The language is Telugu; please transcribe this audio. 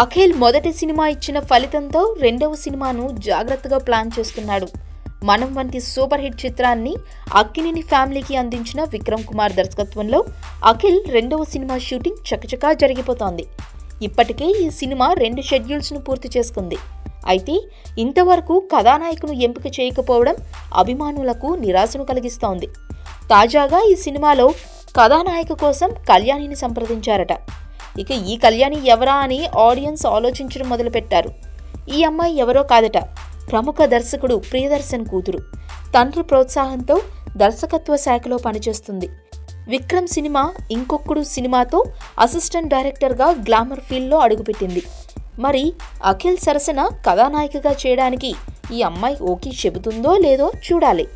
అఖిల్ మొదటి సినిమా ఇచ్చిన ఫలితంతో రెండవ సినిమాను జాగ్రత్తగా ప్లాన్ చేస్తున్నాడు. మనం వంటి సూపర్ హిట్ చిత్రాన్ని అక్కినేని ఫ్యామిలీకి అందించిన విక్రమ్ కుమార్ దర్శకత్వంలో అఖిల్ రెండవ సినిమా షూటింగ్ చకచకా జరిగిపోతోంది. ఇప్పటికే ఈ సినిమా 2 షెడ్యూల్స్ను పూర్తి చేసుకుంది. అయితే ఇంతవరకు కథానాయకును ఎంపిక చేయకపోవడం అభిమానులకు నిరాశను కలిగిస్తోంది. తాజాగా ఈ సినిమాలో కథానాయక కోసం కళ్యాణిని సంప్రదించారట. ఇక ఈ కళ్యాణి ఎవరా అని ఆడియన్స్ ఆలోచించడం మొదలుపెట్టారు. ఈ అమ్మాయి ఎవరో కాదట, ప్రముఖ దర్శకుడు ప్రియదర్శన్ కూతురు. తండ్రి ప్రోత్సాహంతో దర్శకత్వ శాఖలో పనిచేస్తుంది. విక్రమ్ సినిమా ఇంకొకడు సినిమాతో అసిస్టెంట్ డైరెక్టర్గా గ్లామర్ ఫీల్డ్లో అడుగుపెట్టింది. మరి అఖిల్ సరసన కథానాయికగా చేయడానికి ఈ అమ్మాయి ఓకే చెబుతుందో లేదో చూడాలి.